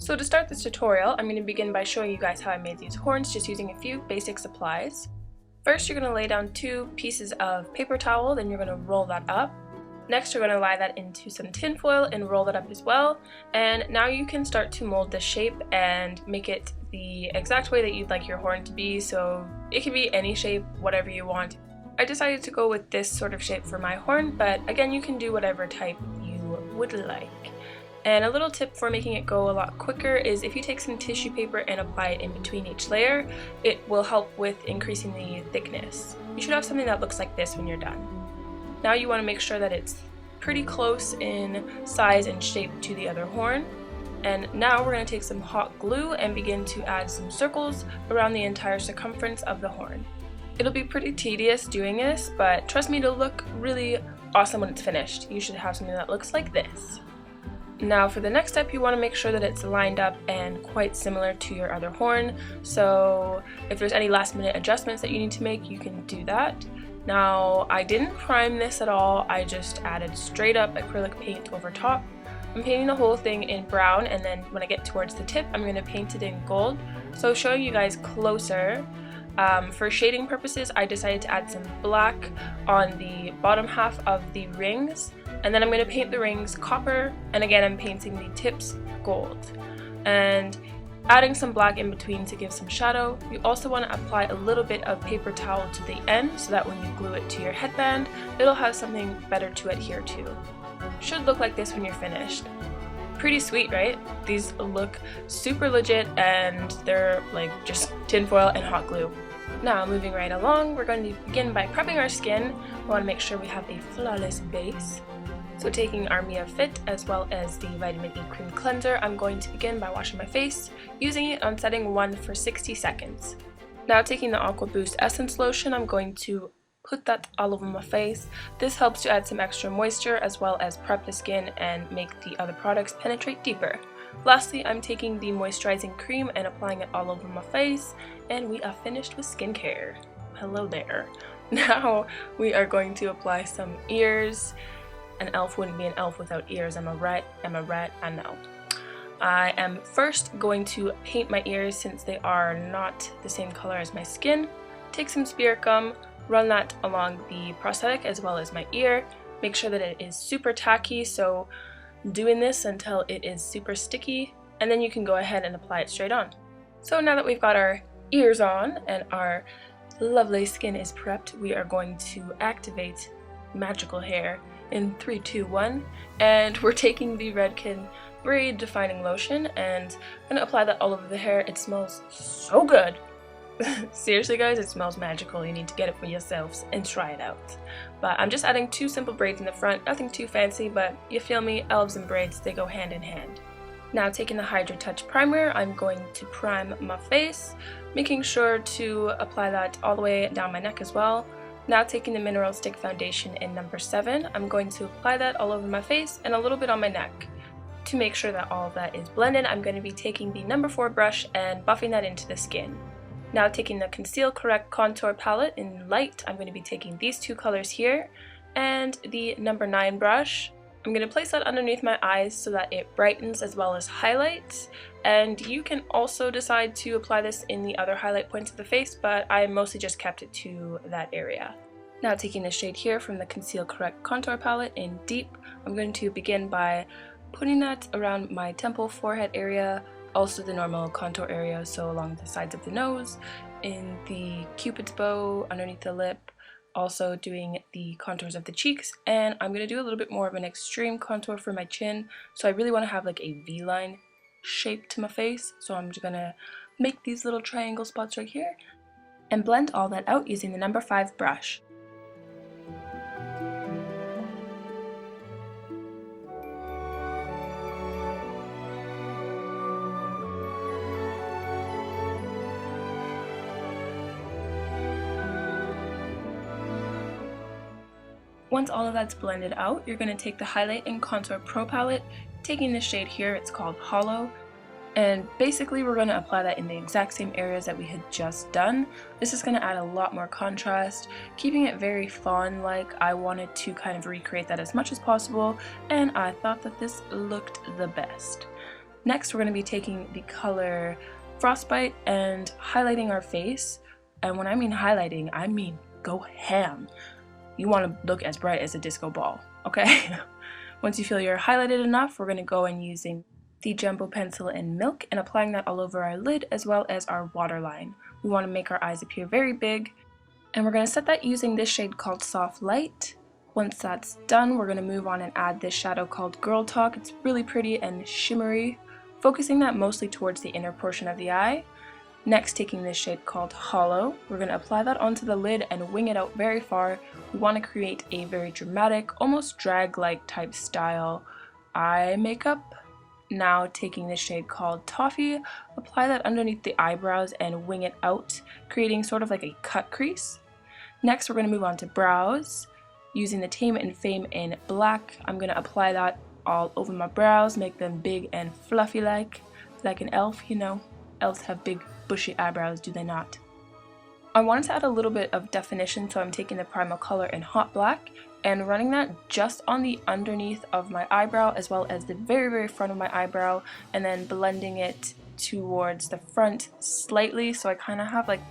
So to start this tutorial, I'm going to begin by showing you guys how I made these horns just using a few basic supplies. First, you're going to lay down 2 pieces of paper towel, then you're going to roll that up. Next, you're going to lie that into some tin foil and roll that up as well. And now you can start to mold the shape and make it the exact way that you'd like your horn to be. So it can be any shape, whatever you want. I decided to go with this sort of shape for my horn, but again, you can do whatever type you would like. And a little tip for making it go a lot quicker is if you take some tissue paper and apply it in between each layer, it will help with increasing the thickness. You should have something that looks like this when you're done. Now you want to make sure that it's pretty close in size and shape to the other horn. And now we're going to take some hot glue and begin to add some circles around the entire circumference of the horn. It'll be pretty tedious doing this, but trust me, it'll look really awesome when it's finished. You should have something that looks like this. Now for the next step, you want to make sure that it's lined up and quite similar to your other horn. So if there's any last minute adjustments that you need to make, you can do that. Now I didn't prime this at all, I just added straight up acrylic paint over top. I'm painting the whole thing in brown, and then when I get towards the tip, I'm going to paint it in gold. So showing you guys closer, for shading purposes, I decided to add some black on the bottom half of the rings. And then I'm going to paint the rings copper, and again I'm painting the tips gold. And adding some black in between to give some shadow. You also want to apply a little bit of paper towel to the end so that when you glue it to your headband, it'll have something better to adhere to. Should look like this when you're finished. Pretty sweet, right? These look super legit and they're like just tinfoil and hot glue. Now moving right along, we're going to begin by prepping our skin. We want to make sure we have a flawless base. So taking our Mia Fit as well as the Vitamin E Cream Cleanser, I'm going to begin by washing my face, using it on setting 1 for 60 seconds. Now taking the Aqua Boost Essence Lotion, I'm going to put that all over my face. This helps to add some extra moisture as well as prep the skin and make the other products penetrate deeper. Lastly, I'm taking the moisturizing cream and applying it all over my face, and we are finished with skincare. Hello there. Now we are going to apply some ears. An elf wouldn't be an elf without ears, am I right? I know. I am first going to paint my ears since they are not the same color as my skin. Take some spirit gum, run that along the prosthetic as well as my ear. Make sure that it is super tacky, so doing this until it is super sticky, and then you can go ahead and apply it straight on. So now that we've got our ears on and our lovely skin is prepped, we are going to activate magical hair in 3, 2, 1, and we're taking the Redken Braid Defining Lotion and I'm going to apply that all over the hair. It smells so good. Seriously guys, it smells magical. You need to get it for yourselves and try it out. But I'm just adding 2 simple braids in the front, nothing too fancy, but you feel me, elves and braids, they go hand in hand. Now taking the Hydra Touch Primer, I'm going to prime my face, making sure to apply that all the way down my neck as well. Now taking the Mineral Stick Foundation in number 7, I'm going to apply that all over my face and a little bit on my neck. To make sure that all of that is blended, I'm going to be taking the number 4 brush and buffing that into the skin. Now taking the Conceal Correct Contour Palette in light, I'm going to be taking these 2 colors here and the number 9 brush. I'm going to place that underneath my eyes so that it brightens as well as highlights, and you can also decide to apply this in the other highlight points of the face, but I mostly just kept it to that area. Now taking the shade here from the Conceal Correct Contour Palette in Deep, I'm going to begin by putting that around my temple, forehead area, also the normal contour area, so along the sides of the nose, in the cupid's bow, underneath the lip, also doing the contours of the cheeks, and I'm going to do a little bit more of an extreme contour for my chin, so I really want to have like a V-line shape to my face, so I'm just going to make these little triangle spots right here and blend all that out using the number 5 brush. Once all of that's blended out, you're going to take the Highlight and Contour Pro Palette, taking the shade here, it's called Hollow, and basically we're going to apply that in the exact same areas that we had just done. This is going to add a lot more contrast, keeping it very fawn-like. I wanted to kind of recreate that as much as possible, and I thought that this looked the best. Next, we're going to be taking the color Frostbite and highlighting our face. And when I mean highlighting, I mean go ham. You want to look as bright as a disco ball, okay? Once you feel you're highlighted enough, we're going to go in using the Jumbo Pencil in Milk and applying that all over our lid as well as our waterline. We want to make our eyes appear very big, and we're going to set that using this shade called Soft Light. Once that's done, we're going to move on and add this shadow called Girl Talk. It's really pretty and shimmery, focusing that mostly towards the inner portion of the eye. Next, taking this shade called Hollow, we're going to apply that onto the lid and wing it out very far. We want to create a very dramatic, almost drag-like type style eye makeup. Now, taking this shade called Toffee, apply that underneath the eyebrows and wing it out, creating sort of like a cut crease. Next, we're going to move on to brows. Using the Tame and Fame in Black, I'm going to apply that all over my brows, make them big and fluffy like an elf, you know. Elves have big bushy eyebrows, do they not? I wanted to add a little bit of definition, so I'm taking the primal color in Hot Black and running that just on the underneath of my eyebrow as well as the very front of my eyebrow, and then blending it towards the front slightly, so I kind of have like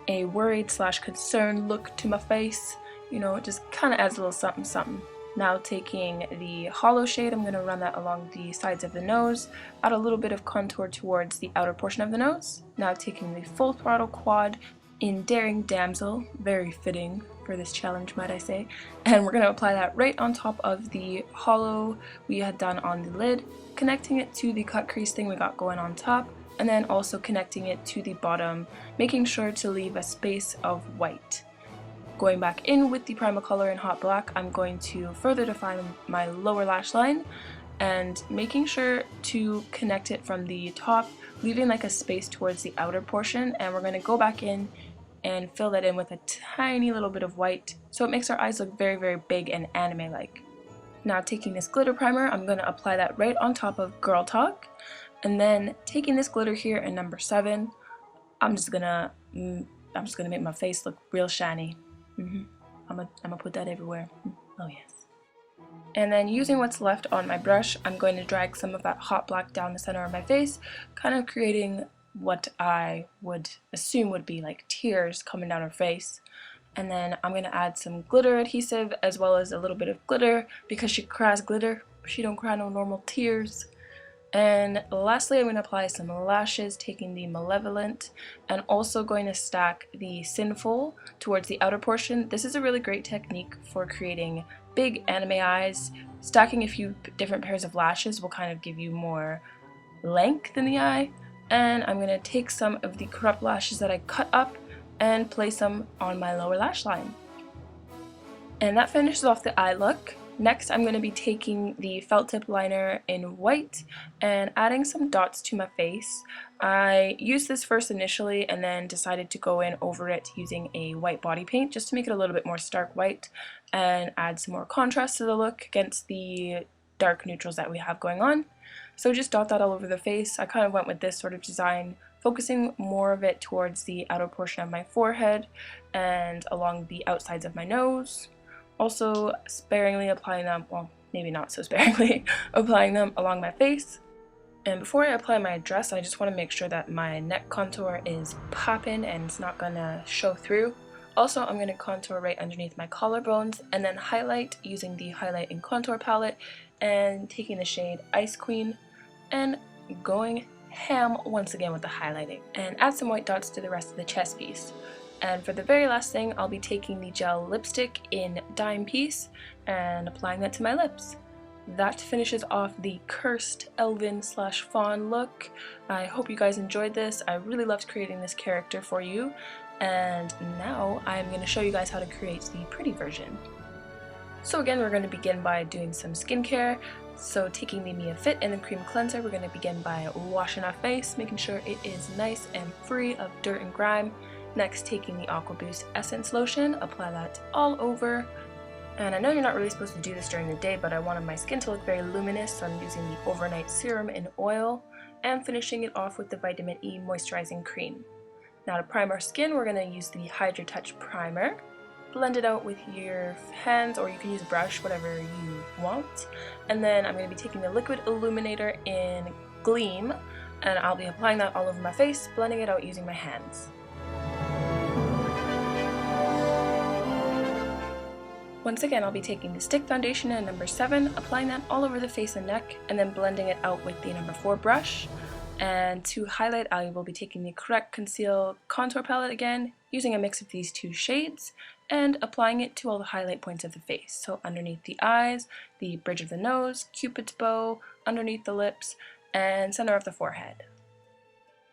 a worried / concerned look to my face. You know, it just kind of adds a little something something. Now, taking the Hollow shade, I'm going to run that along the sides of the nose, add a little bit of contour towards the outer portion of the nose. Now taking the Full Throttle Quad in Daring Damsel, very fitting for this challenge, might I say, and we're going to apply that right on top of the hollow we had done on the lid, connecting it to the cut crease thing we got going on top, and then also connecting it to the bottom, making sure to leave a space of white. Going back in with the primal color in Hot Black, I'm going to further define my lower lash line and making sure to connect it from the top, leaving like a space towards the outer portion, and we're going to go back in and fill that in with a tiny little bit of white so it makes our eyes look very big and anime-like. Now, taking this glitter primer, I'm going to apply that right on top of Girl Talk, and then taking this glitter here in number 7, I'm just gonna make my face look real shiny. I'm gonna put that everywhere. Oh yes. And then using what's left on my brush, I'm going to drag some of that Hot Black down the center of my face, kind of creating what I would assume would be like tears coming down her face. And then I'm going to add some glitter adhesive as well as a little bit of glitter because she cries glitter. She don't cry no normal tears. And lastly, I'm going to apply some lashes, taking the Malevolent and also going to stack the Sinful towards the outer portion. This is a really great technique for creating big anime eyes. Stacking a few different pairs of lashes will kind of give you more length in the eye. And I'm going to take some of the Corrupt lashes that I cut up and place them on my lower lash line. And that finishes off the eye look. Next, I'm going to be taking the felt tip liner in white and adding some dots to my face. I used this first initially and then decided to go in over it using a white body paint just to make it a little bit more stark white and add some more contrast to the look against the dark neutrals that we have going on. So just dot that all over the face. I kind of went with this sort of design, focusing more of it towards the outer portion of my forehead and along the outsides of my nose. Also sparingly applying them, well, maybe not so sparingly, applying them along my face. And before I apply my dress, I just want to make sure that my neck contour is popping and it's not gonna show through. Also, I'm going to contour right underneath my collarbones and then highlight using the Highlight and Contour palette and taking the shade Ice Queen and going ham once again with the highlighting. And add some white dots to the rest of the chest piece. And for the very last thing, I'll be taking the gel lipstick in Dime Piece and applying that to my lips. That finishes off the cursed Elven / Fawn look. I hope you guys enjoyed this. I really loved creating this character for you. And now I'm going to show you guys how to create the pretty version. So again, we're going to begin by doing some skincare. So taking the Mia Fit and the Cream Cleanser, we're going to begin by washing our face, making sure it is nice and free of dirt and grime. Next, taking the Aqua Boost Essence Lotion, apply that all over. And I know you're not really supposed to do this during the day, but I wanted my skin to look very luminous, so I'm using the Overnight Serum in oil and finishing it off with the Vitamin E Moisturizing Cream. Now to prime our skin, we're going to use the Hydra Touch Primer. Blend it out with your hands, or you can use a brush, whatever you want. And then I'm going to be taking the Liquid Illuminator in Gleam, and I'll be applying that all over my face, blending it out using my hands. Once again, I'll be taking the stick foundation in number 7, applying that all over the face and neck, and then blending it out with the number 4 brush. And to highlight, I will be taking the Correct Conceal Contour Palette again, using a mix of these 2 shades, and applying it to all the highlight points of the face. So underneath the eyes, the bridge of the nose, Cupid's bow, underneath the lips, and center of the forehead.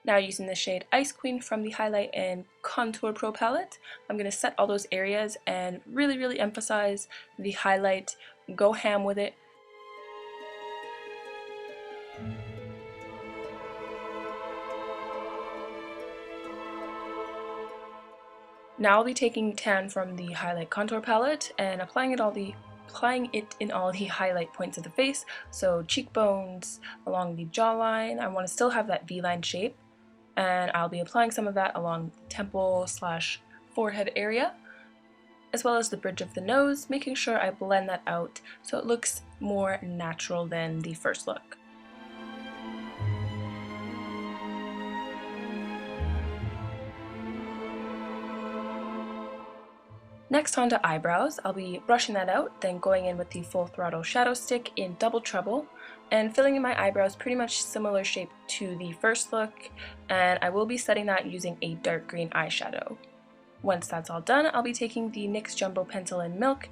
Now using the shade Ice Queen from the Highlight and Contour Pro palette, I'm going to set all those areas and really emphasize the highlight, go ham with it. Now I'll be taking tan from the Highlight Contour palette and applying it in all the highlight points of the face, so cheekbones, along the jawline. I want to still have that V-line shape, and I'll be applying some of that along the temple / forehead area, as well as the bridge of the nose, making sure I blend that out so it looks more natural than the first look. Next, on to eyebrows. I'll be brushing that out, then going in with the Full Throttle Shadow Stick in Double Trouble, and filling in my eyebrows pretty much similar shape to the first look, and I will be setting that using a dark green eyeshadow. Once that's all done, I'll be taking the NYX Jumbo Pencil in Milk,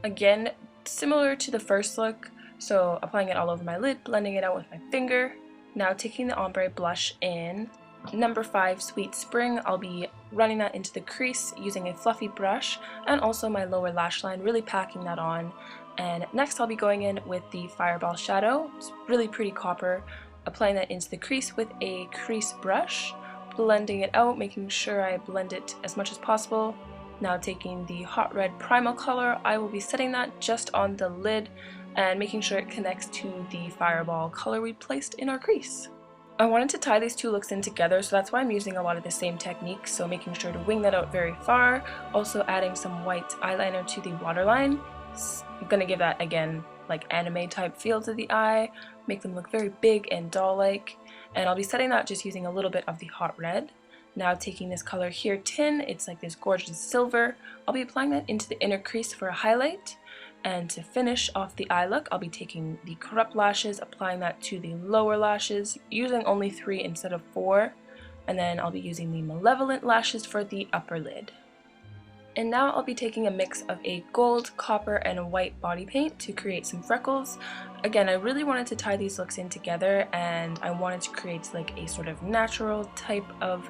again similar to the first look, so applying it all over my lid, blending it out with my finger. Now taking the ombre blush in number 5 Sweet Spring, I'll be running that into the crease using a fluffy brush, and also my lower lash line, really packing that on. And next I'll be going in with the Fireball shadow. It's really pretty copper, applying that into the crease with a crease brush, blending it out, making sure I blend it as much as possible. Now taking the Hot Red Primal color, I will be setting that just on the lid and making sure it connects to the Fireball color we placed in our crease. I wanted to tie these 2 looks in together, so that's why I'm using a lot of the same techniques, so making sure to wing that out very far, also adding some white eyeliner to the waterline. I'm going to give that, again, like anime type feel to the eye, make them look very big and doll-like, and I'll be setting that just using a little bit of the Hot Red. Now taking this color here, Tin, it's like this gorgeous silver, I'll be applying that into the inner crease for a highlight. And to finish off the eye look, I'll be taking the Corrupt lashes, applying that to the lower lashes, using only 3 instead of 4, and then I'll be using the Malevolent lashes for the upper lid. And now I'll be taking a mix of a gold, copper, and a white body paint to create some freckles. Again, I really wanted to tie these looks in together, and I wanted to create like a sort of natural type of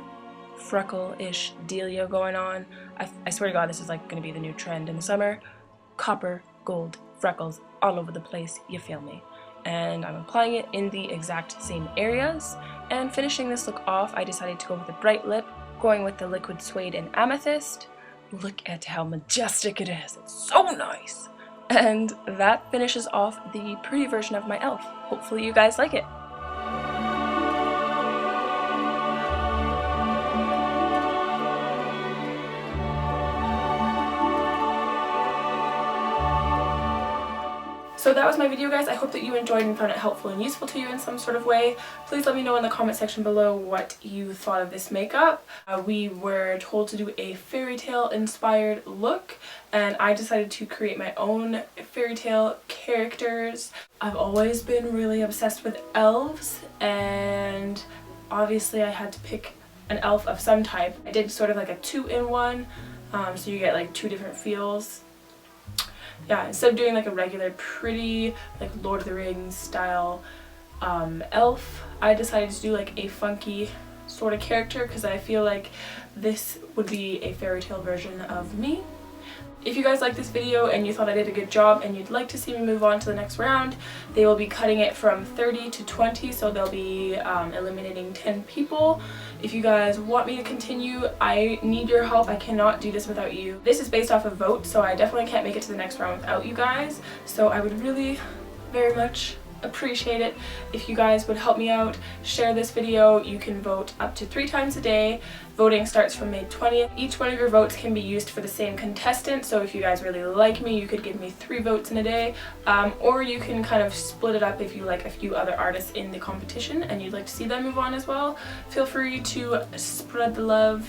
freckle-ish dealio going on. I swear to God, this is like going to be the new trend in the summer. Copper, gold, freckles all over the place, you feel me. And I'm applying it in the exact same areas. And finishing this look off, I decided to go with a bright lip, going with the Liquid Suede and Amethyst. Look at how majestic it is, it's so nice! And that finishes off the pretty version of my elf. Hopefully you guys like it. So that was my video, guys. I hope that you enjoyed and found it helpful and useful to you in some sort of way. Please let me know in the comment section below what you thought of this makeup. We were told to do a Fairytale inspired look, and I decided to create my own Fairytale characters. I've always been really obsessed with elves, and obviously I had to pick an elf of some type. I did sort of like a 2-in-1, so you get like 2 different feels. Yeah, instead of doing like a regular pretty like Lord of the Rings style elf, I decided to do like a funky sort of character because I feel like this would be a Fairytale version of me. If you guys like this video and you thought I did a good job and you'd like to see me move on to the next round, they will be cutting it from 30 to 20, so they'll be eliminating 10 people. If you guys want me to continue, I need your help. I cannot do this without you. This is based off of vote, so I definitely can't make it to the next round without you guys. So I would really very much appreciate it if you guys would help me out. Share this video. You can vote up to 3 times a day. Voting starts from May 20th. Each one of your votes can be used for the same contestant, so if you guys really like me, you could give me 3 votes in a day, or you can kind of split it up if you like a few other artists in the competition and you'd like to see them move on as well. Feel free to spread the love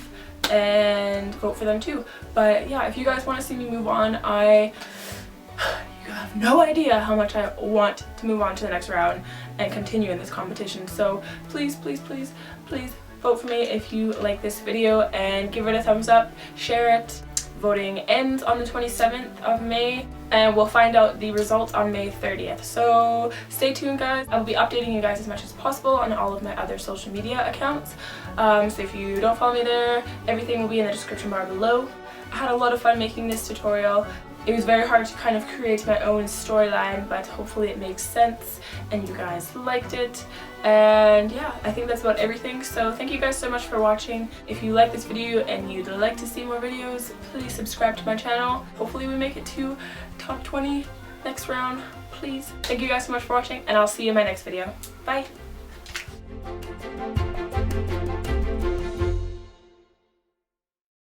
and vote for them too. But yeah, if you guys want to see me move on, you have no idea how much I want to move on to the next round and continue in this competition. So please, please, please, please vote for me if you like this video and give it a thumbs up, share it. Voting ends on the 27th of May and we'll find out the results on May 30th. So stay tuned guys. I'll be updating you guys as much as possible on all of my other social media accounts. So if you don't follow me there, everything will be in the description bar below. I had a lot of fun making this tutorial. It was very hard to kind of create my own storyline, but hopefully it makes sense and you guys liked it. And yeah, I think that's about everything. So thank you guys so much for watching. If you like this video and you'd like to see more videos, please subscribe to my channel. Hopefully we make it to top 20 next round, please. Thank you guys so much for watching and I'll see you in my next video. Bye!